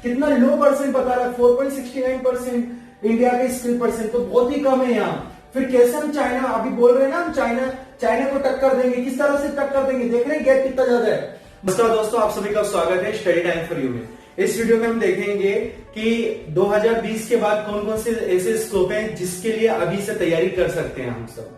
कितना लो परसेंट बता रहा है, 4.69% इंडिया के स्किल परसेंट, तो बहुत ही कम है यहाँ। फिर कैसे हम चाइना, अभी बोल रहे हैं ना हम चाइना को टक्कर देंगे, किस तरह से टक्कर देंगे, देख रहे हैं गैप कितना ज्यादा है। नमस्कार दोस्तों, आप सभी का स्वागत है स्टडी टाइम फॉर यू में। इस वीडियो में हम देखेंगे कि 2020 के बाद कौन कौन से ऐसे स्कोप हैं जिसके लिए अभी से तैयारी कर सकते हैं हम सब।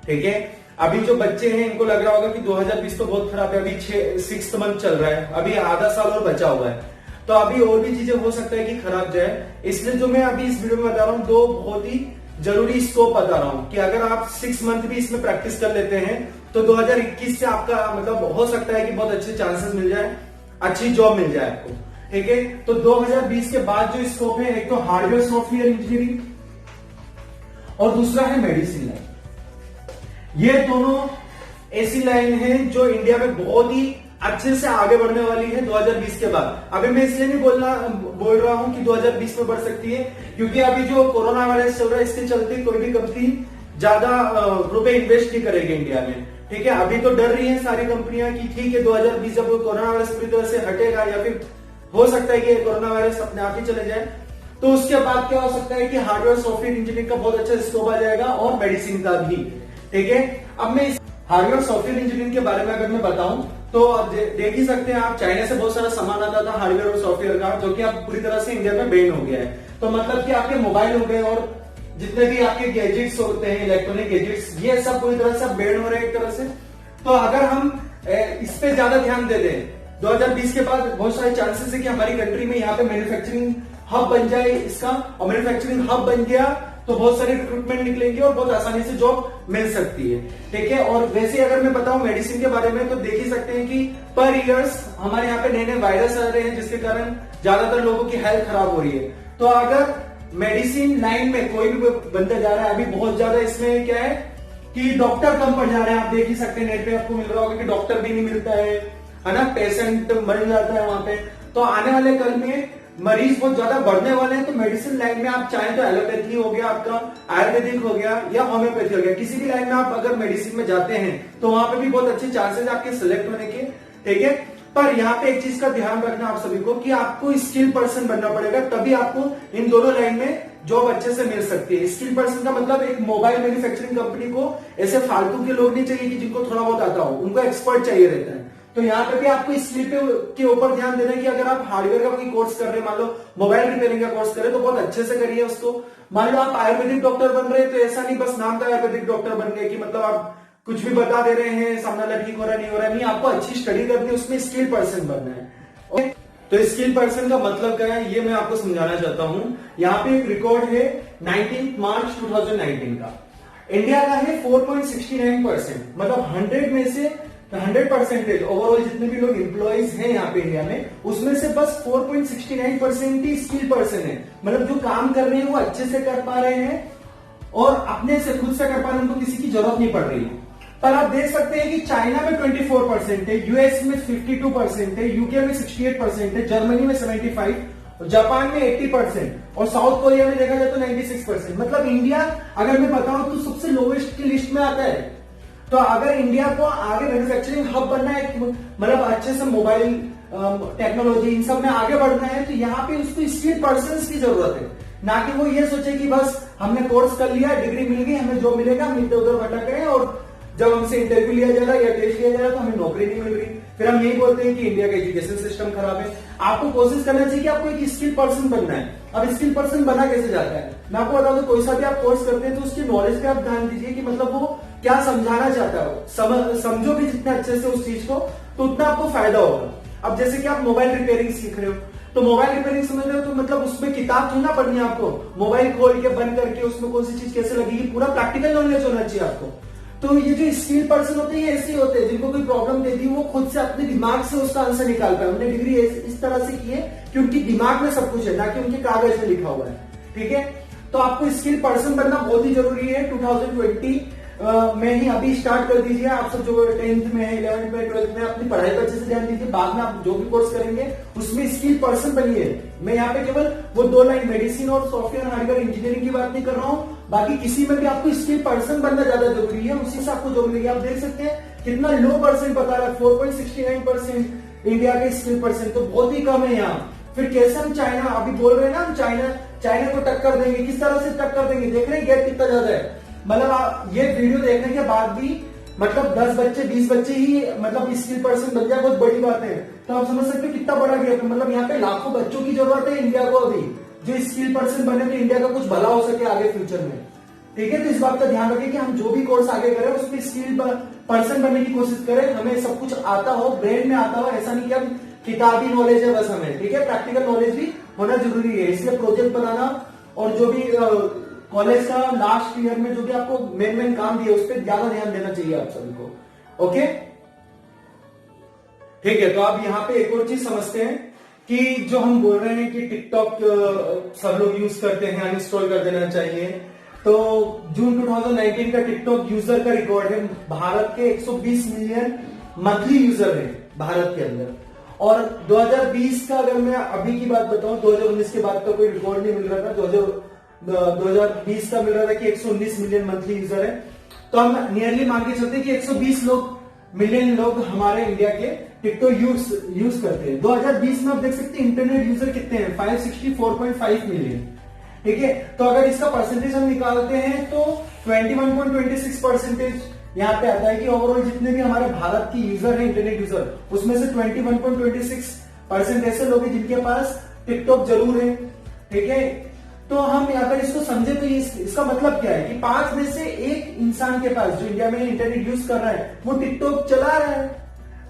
ठीक है, अभी जो बच्चे हैं इनको लग रहा होगा कि 2020 तो बहुत खराब है, अभी 6th मंथ चल रहा है, अभी आधा साल और बचा हुआ है, तो अभी और भी चीजें हो सकता है कि खराब जाए। इसलिए जो मैं अभी इस वीडियो में बता रहा हूँ, दो बहुत ही जरूरी स्कोप बता रहा हूं कि अगर आप 6 मंथ भी इसमें प्रैक्टिस कर लेते हैं तो 2021 से आपका मतलब हो सकता है कि बहुत अच्छे चांसेस मिल जाए, अच्छी जॉब मिल जाए आपको। ठीक है, तो 2020 के बाद जो स्कोप है, एक तो हार्डवेयर सॉफ्टवेयर इंजीनियरिंग और दूसरा है मेडिसिन लाइन। ये दोनों ऐसी लाइन है जो इंडिया में बहुत ही अच्छे से आगे बढ़ने वाली है 2020 के बाद। अभी मैं इसलिए नहीं बोल रहा हूं कि 2020 में बढ़ सकती है, क्योंकि अभी जो कोरोना वायरस चल रहा है इसके चलते कोई भी कंपनी ज्यादा रुपए इन्वेस्ट नहीं करेगी इंडिया में। ठीक है, अभी तो डर रही है सारी कंपनियां कि ठीक है 2020 जब कोरोना वायरस पूरी तरह से हटेगा, या फिर हो सकता है कि कोरोना वायरस अपने आप ही चले जाए, तो उसके बाद क्या हो सकता है कि हार्डवेयर सॉफ्टवेयर इंजीनियरिंग का बहुत अच्छा स्कोप आ जाएगा और मेडिसिन का भी। ठीक है, अब मैं हार्डवेयर सॉफ्टवेयर इंजीनियरिंग के बारे में अगर मैं बताऊं तो देख ही सकते हैं आप, चाइना से बहुत सारा सामान आता था हार्डवेयर और सॉफ्टवेयर का, जो कि अब पूरी तरह से इंडिया में बैन हो गया है। तो मतलब कि आपके मोबाइल हो गए और जितने भी आपके गैजेट्स होते हैं, इलेक्ट्रॉनिक गैजेट्स, ये सब पूरी तरह से बैन हो रहे हैं एक तरह से। तो अगर हम इस पे ज्यादा ध्यान दे दें 2020 के बाद, बहुत सारे चांसेस है कि हमारी कंट्री में यहाँ पे मैन्युफैक्चरिंग हब बन जाए इसका, और मैन्युफैक्चरिंग हब बन गया तो बहुत सारे रिक्रूटमेंट निकलेंगे और बहुत आसानी से जॉब मिल सकती है। ठीक है, और वैसे अगर मैं बताऊं मेडिसिन के बारे में, तो देख ही सकते हैं कि पर ईयर्स हमारे यहाँ पे नए नए वायरस आ रहे हैं, जिसके कारण ज्यादातर लोगों की हेल्थ खराब हो रही है। तो अगर मेडिसिन लाइन में कोई भी बंदा जा रहा है, अभी बहुत ज्यादा इसमें क्या है कि डॉक्टर कम पड़ जा रहे हैं। आप देख ही सकते हैं, नेट पे आपको मिल रहा होगा कि डॉक्टर भी नहीं मिलता है ना, पेशेंट मर जाता है वहां पे। तो आने वाले कल में मरीज बहुत ज्यादा बढ़ने वाले हैं, तो मेडिसिन लाइन में आप चाहें तो एलोपैथी हो गया आपका, आयुर्वेदिक हो गया या होम्योपैथी हो गया, किसी भी लाइन में आप अगर मेडिसिन में जाते हैं तो वहां पे भी बहुत अच्छे चांसेस आपके सिलेक्ट होने के। ठीक है, पर यहाँ पे एक चीज का ध्यान रखना आप सभी को कि आपको स्किल पर्सन बनना पड़ेगा, तभी आपको इन दोनों लाइन में जॉब अच्छे से मिल सकती है। स्किल पर्सन का मतलब एक मोबाइल मैन्युफैक्चरिंग कंपनी को ऐसे फालतू के लोग नहीं चाहिए कि जिनको थोड़ा बहुत आता हो, उनको एक्सपर्ट चाहिए रहता है। तो यहाँ पे भी आपको स्किल के ऊपर ध्यान देना है कि अगर आप हार्डवेयर का कोई कोर्स कर रहे हैं, मान लो मोबाइल रिपेयरिंग का कोर्स कर रहे हैं, तो बहुत अच्छे से करिए उसको। मान लो आप आयुर्वेदिक डॉक्टर बन रहे हैं, तो ऐसा नहीं बस नाम का आयुर्वेदिक डॉक्टर बन गए कि मतलब आप कुछ भी बता दे रहे हैं, सामने वाला ठीक हो रहा नहीं हो रहा नहीं, आपको अच्छी स्टडी करनी है, उसमें स्किल पर्सन बनना है। ओके, तो स्किल पर्सन का मतलब क्या है ये मैं आपको समझाना चाहता हूँ। यहाँ पे एक रिकॉर्ड है 19 मार्च 2019 का, इंडिया का है 4.69%, मतलब 100 में से 100% ओवरऑल जितने भी लोग एम्प्लॉइज हैं यहाँ पे इंडिया में, उसमें से बस 4.69% ही स्किल पर्सन है। मतलब जो काम कर रहे हैं वो अच्छे से कर पा रहे हैं और अपने से खुद से कर पा रहे हैं, उनको किसी की जरूरत नहीं पड़ रही है। पर आप देख सकते हैं कि चाइना में 24% है, यूएस में 52% है, यूके में 68% है, जर्मनी में 75%, जापान में 80% और साउथ कोरिया में देखा जाए तो 96%। मतलब इंडिया अगर मैं बताऊं तो सबसे लोवेस्ट की लिस्ट में आता है। तो अगर इंडिया को आगे मैन्युफैक्चरिंग हब बनना है, मतलब अच्छे से मोबाइल टेक्नोलॉजी इन सब में आगे बढ़ना है, तो यहाँ पे उसको स्किल पर्सन की जरूरत है, ना कि वो ये सोचे कि बस हमने कोर्स कर लिया, डिग्री मिल गई, हमें जॉब मिलेगा, हम इधर उधर भटक गए और जब हमसे इंटरव्यू लिया जा रहा है या टेस्ट लिया जा रहा है तो हमें नौकरी नहीं मिल रही, फिर हम यही बोलते हैं कि इंडिया का एजुकेशन सिस्टम खराब है। आपको कोशिश करना चाहिए कि आपको एक स्किल पर्सन बनना है। अब स्किल पर्सन बना कैसे जाता है, मैं आपको बता दूं, कोई सा भी आप कोर्स करते हैं तो उसकी नॉलेज पे आप ध्यान दीजिए कि मतलब वो क्या समझाना चाहता है, समझो भी जितने अच्छे से उस चीज को, तो उतना आपको फायदा होगा। अब जैसे कि आप मोबाइल रिपेयरिंग सीख रहे हो, तो मोबाइल रिपेयरिंग समझ रहे हो, तो मतलब उसमें किताब थोड़ी ना पढ़नी है आपको, मोबाइल खोल के बंद करके उसमें कौन सी चीज कैसे लगेगी, पूरा प्रैक्टिकल नॉलेज होना चाहिए आपको। तो ये जो स्किल पर्सन होते हैं ये ऐसे होते हैं जिनको कोई प्रॉब्लम देती है वो खुद से अपने दिमाग से उसका आंसर निकाल पाए। उन्होंने डिग्री इस तरह से की है कि उनकी दिमाग में सब कुछ है, ना कि उनके कागज में लिखा हुआ है। ठीक है, तो आपको स्किल पर्सन बनना बहुत ही जरूरी है। 2020 में ही अभी स्टार्ट कर दीजिए। आप सब जो 10th में है, 11th में, 12th में अपनी पढ़ाई पर अच्छे से ध्यान दीजिए। बाद में आप जो भी कोर्स करेंगे उसमें स्किल पर्सन बनिए। मैं यहाँ पे केवल वो 2 लाइन मेडिसिन और सॉफ्टवेयर हार्डवेयर इंजीनियरिंग की बात नहीं कर रहा हूँ, बाकी किसी में भी आपको स्किल पर्सन बनना ज्यादा जरूरी है, उसी से आपको जॉब मिलेगी। आप देख सकते हैं कितना लो परसेंट बता रहा है, 4.69% इंडिया के स्किल परसेंट, तो बहुत ही कम है यहाँ। फिर कैसे हम चाइना, अभी बोल रहे हैं ना हम चाइना को टक्कर देंगे, किस तरह से टक्कर देंगे, देख रहे हैं गैप कितना ज्यादा है। मतलब ये वीडियो देखने के बाद भी मतलब 10 बच्चे 20 बच्चे ही मतलब स्किल पर्सन बन जाए, बहुत बड़ी बात है। तो आप समझ सकते हो कितना बड़ा गैप है। मतलब यहाँ पे लाखों बच्चों की जरूरत है इंडिया को अभी, जो स्किल पर्सन बने तो इंडिया का कुछ भला हो सके आगे फ्यूचर में। ठीक है, तो इस बात का ध्यान रखें कि हम जो भी कोर्स आगे करें उसमें स्किल पर्सन बनने की कोशिश करें, हमें सब कुछ आता हो, ब्रेन में आता हो। ऐसा नहीं कि हम किताबी नॉलेज है बस हमें, ठीक है, प्रैक्टिकल नॉलेज भी होना जरूरी है। इसलिए प्रोजेक्ट बनाना और जो भी कॉलेज का लास्ट ईयर में जो भी आपको मेन काम दिए उस पर ज्यादा ध्यान देना चाहिए आप सभी को। ओके, ठीक है। तो आप यहाँ पे एक और चीज समझते हैं कि जो हम बोल रहे हैं कि टिकटॉक सब लोग यूज करते हैं, अनइंस्टॉल कर देना चाहिए। तो जून 2019 का टिकटॉक यूजर का रिकॉर्ड है, भारत के 120 मिलियन मंथली यूजर है भारत के अंदर। और 2020 का अगर मैं अभी की बात बताऊं, 2019 के बाद का कोई रिकॉर्ड नहीं मिल रहा था, 2020 का मिल रहा था कि 119 मिलियन मंथली यूजर है। तो हम नियरली मान के चलते हैं कि 120 मिलियन लोग हमारे इंडिया के टिकटॉक यूज करते हैं। 2020 में आप देख सकते हैं इंटरनेट यूजर कितने हैं, 564.5 मिलियन। ठीक है, तो अगर इसका परसेंटेज हम निकालते हैं तो 21.26% यहाँ पे आता है कि ओवरऑल जितने भी हमारे भारत की यूजर है इंटरनेट यूजर, उसमें से 21.26% ऐसे लोग हैं जिनके पास टिकटॉक जरूर है। ठीक है, तो हम अगर इसको समझे तो इसका मतलब क्या है कि 5 में से 1 इंसान के पास जो इंडिया में इंटरनेट यूज कर रहा है वो टिकटॉक चला रहा है।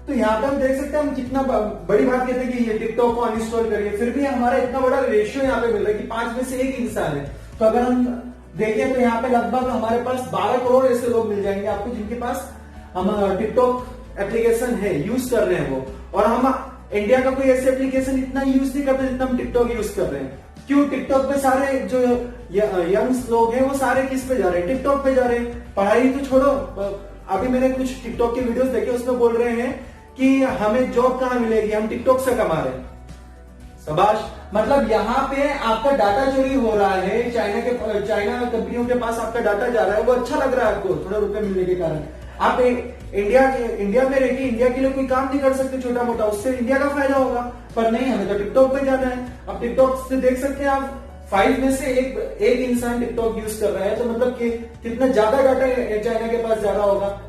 तो यहाँ पे हम देख सकते हैं हम कितना बड़ी बात कहते हैं कि ये टिकटॉक को अनइंस्टॉल करिए, फिर भी हमारा इतना बड़ा रेशियो यहाँ पे मिल रहा है कि 5 में से 1 इंसान है। तो अगर हम देखें तो यहाँ पे लगभग हमारे पास 12 करोड़ ऐसे लोग मिल जाएंगे आपको जिनके पास हम टिकटॉक एप्लीकेशन है, यूज कर रहे हैं वो। और हम इंडिया का कोई ऐसे एप्लीकेशन इतना यूज नहीं करते जितना हम टिकटॉक यूज कर रहे हैं। क्यों? टिकटॉक पे सारे जो यंग्स लोग हैं वो सारे किस पे जा रहे हैं, टिकटॉक पे जा रहे हैं। पढ़ाई तो छोड़ो, अभी मैंने कुछ टिकटॉक के वीडियोस देखे, उसमें बोल रहे हैं कि हमें जॉब कहां मिलेगी, हम टिकटॉक से कमा रहे हैं। शाबाश, मतलब यहाँ पे आपका डाटा चोरी हो रहा है, चाइना कंपनियों के पास आपका डाटा जा रहा है, वो अच्छा लग रहा है आपको थोड़ा रुपए मिलने के कारण। आप इंडिया में रहकर इंडिया के लिए कोई काम नहीं कर सकते छोटा मोटा, उससे इंडिया का फायदा होगा, पर नहीं, हमें तो टिकटॉक पे जाना है। अब टिकटॉक से देख सकते हैं आप 5 में से एक इंसान टिकटॉक यूज कर रहा है, तो मतलब कि कितना ज्यादा डाटा चाइना के पास जा रहा होगा।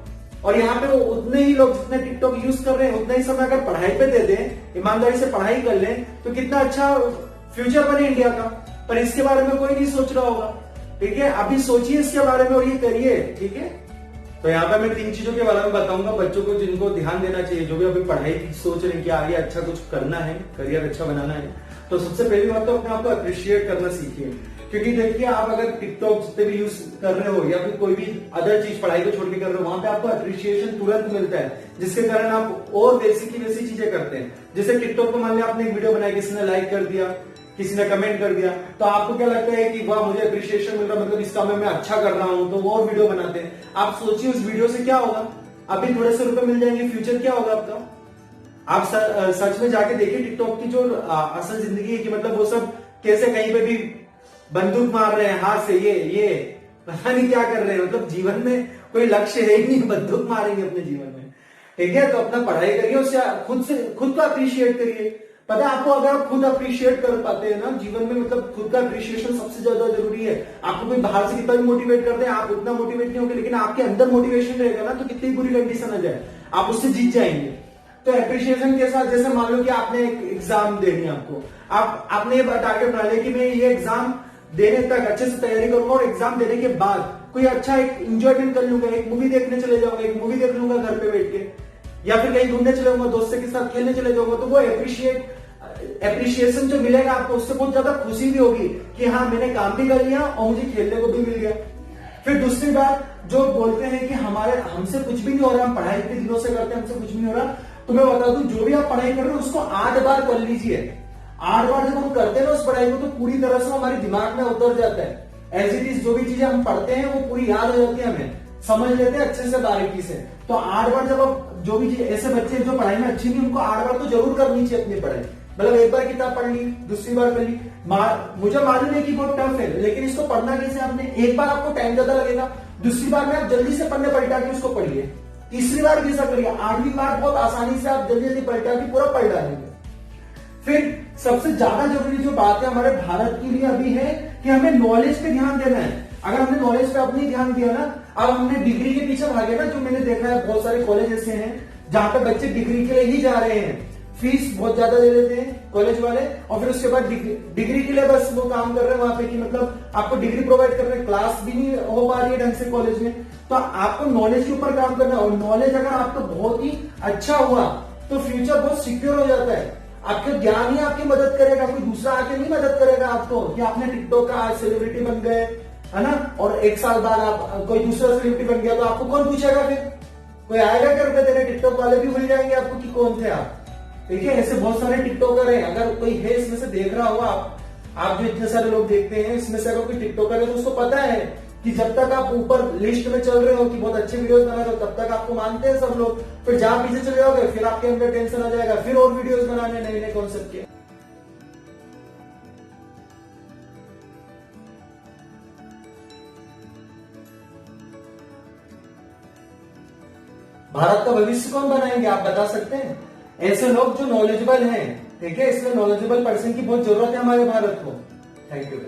और यहाँ पे उतने ही लोग जितने टिकटॉक यूज कर रहे हैं उतना ही समय अगर पढ़ाई पे दे दें, ईमानदारी से पढ़ाई कर लें, तो कितना अच्छा फ्यूचर बने इंडिया का। पर इसके बारे में कोई नहीं सोच रहा होगा। ठीक है, अभी सोचिए इसके बारे में और ये करिए। ठीक है, तो यहाँ पे मैं 3 चीजों के बारे में बताऊंगा बच्चों को जिनको ध्यान देना चाहिए, जो भी अभी पढ़ाई सोच रहे हैं कि आगे अच्छा कुछ करना है, करियर अच्छा बनाना है। तो सबसे पहली बात तो अपने आप को अप्रिशिएट करना सीखिए। क्योंकि देखिए, आप अगर टिकटॉक जितने भी यूज कर रहे हो या फिर कोई भी अदर चीज पढ़ाई को छोड़ के कर रहे हो, वहां पे आपको अप्रिशिएशन तुरंत मिलता है, जिसके कारण आप और वैसी की वैसी चीजें करते हैं। जैसे टिकटॉक पर मान लिया आपने एक वीडियो बनाई, किसी ने लाइक कर दिया, किसी ने कमेंट कर दिया, तो आपको क्या लगता है कि वाह मुझे अप्रिशिएशन मिल रहा, मतलब इस काम में मैं अच्छा कर रहा हूं, तो वो और वीडियो बनाते हैं। आप सोचिए उस वीडियो से क्या होगा, अभी थोड़े से रुपए मिल जाएंगे, फ्यूचर क्या होगा आपका। आप सच में जाके देखिए टिकटॉक की जो असल जिंदगी है कि मतलब वो सब कैसे कहीं पे भी बंदूक मार रहे हैं हाथ से, ये पता नहीं क्या कर रहे हैं, मतलब जीवन में कोई लक्ष्य है ही नहीं, बंदूक मारेंगे अपने जीवन में। ठीक है, तो अपना पढ़ाई करिए, उससे खुद को अप्रिशिएट करिए। पता है आपको, अगर आप खुद अप्रिशिएट कर पाते हैं ना जीवन में, मतलब खुद का अप्रिशिएशन सबसे ज्यादा जरूरी है। आपको कोई बाहर से कितना भी मोटिवेट कर दे, आप उतना मोटिवेट नहीं होंगे, लेकिन आपके अंदर मोटिवेशन रहेगा ना, तो कितनी बुरी कंडीशन आ जाए आप उससे जीत जाएंगे। तो एप्रिशिएशन के साथ, जैसे मान लो कि आपने एक एग्जाम देनी है आपको, आपने ये टारगेट बना लिया कि मैं ये एग्जाम देने तक अच्छे से तैयारी करूंगा और एग्जाम देने के बाद कोई अच्छा एक एंजॉयमेंट कर लूंगा, एक मूवी देखने चले जाऊंगा, एक मूवी देख लूंगा घर पे बैठ के, या फिर कहीं घूमने चले जाऊंगा, दोस्तों के साथ खेलने चले जाऊंगा, तो वो एप्रिशिएशन जो मिलेगा आपको, उससे बहुत ज्यादा खुशी भी होगी कि हाँ मैंने काम भी कर लिया और मुझे खेलने को भी मिल गया। फिर दूसरी बात, जो बोलते हैं कि हमसे कुछ भी नहीं हो रहा, हम पढ़ाई इतने दिनों से करते हैं, हमसे कुछ भी नहीं हो रहा, तो मैं बता दूं, जो भी आप पढ़ाई कर रहे हो उसको 8 बार कर लीजिए। 8 बार जब हम करते हैं ना उस पढ़ाई को, तो पूरी तरह से हमारे दिमाग में उतर जाता है। एज इट इज जो भी चीजें हम पढ़ते हैं वो पूरी याद हो जाती है, हमें समझ लेते हैं अच्छे से बारीकी से। तो 8 बार जब आप जो भी ऐसे बच्चे जो पढ़ाई में अच्छी नहीं, उनको 8 बार तो जरूर करनी चाहिए अपनी पढ़ाई। मतलब एक बार किताब पढ़ ली, दूसरी बार कर ली, मुझे मालूम है कि बहुत टफ है, लेकिन इसको पढ़ना कैसे आपने, एक बार आपको टाइम ज्यादा लगेगा, दूसरी बार में आप जल्दी से पढ़ने पलटा के उसको पढ़िए, तीसरी बार भी ऐसा करिए, 8वीं बार बहुत आसानी से आप जल्दी जल्दी पलटा के पूरा पढ़ डालेंगे। फिर सबसे ज्यादा जरूरी जो बात है हमारे भारत के लिए अभी है कि हमें नॉलेज पे ध्यान देना है। अगर हमने नॉलेज पे अपनी ध्यान दिया ना, अब हमने डिग्री के पीछे भागे ना, जो मैंने देखा है बहुत सारे कॉलेज ऐसे हैं जहां पे बच्चे डिग्री के लिए ही जा रहे हैं, फीस बहुत ज्यादा ले लेते हैं कॉलेज वाले, और फिर उसके बाद डिग्री के लिए बस वो काम कर रहे हैं वहां पे कि मतलब आपको डिग्री प्रोवाइड कर रहे हैं, क्लास भी नहीं हो पा रही है ढंग से कॉलेज में। तो आपको नॉलेज के ऊपर काम करना है, और नॉलेज अगर आपका बहुत ही अच्छा हुआ तो फ्यूचर बहुत सिक्योर हो जाता है। आपका ज्ञान ही आपकी मदद करेगा, कोई दूसरा आके नहीं मदद करेगा आपको कि आपने टिकटॉक का आज सेलिब्रिटी बन गए, है ना, और एक साल बाद आप कोई दूसरा सेलिब्रिटी बन गया तो आपको कौन पूछेगा? फिर कोई आएगा क्या रुपए देने? टिकटॉक वाले भी भूल जाएंगे आपको कि कौन थे आप। ठीक है, ऐसे बहुत सारे टिकटॉकर हैं। अगर कोई है इसमें से देख रहा होगा, आप जो इतने सारे लोग देखते हैं इसमें से अगर कोई टिकटॉकर है तो उसको पता है कि जब तक आप ऊपर लिस्ट में चल रहे हो कि बहुत अच्छे वीडियोस बना रहे हो तब तक आपको मानते हैं सब लोग। फिर जहां पीछे चले जाओगे फिर आपके अंदर टेंशन आ जाएगा, फिर और वीडियोस बनाने नए नए कॉन्सेप्ट के। भारत का भविष्य कौन बनाएंगे आप बता सकते हैं? ऐसे लोग जो नॉलेजेबल हैं। ठीक है, इसलिए नॉलेजेबल पर्सन की बहुत जरूरत है हमारे भारत को। Thank you.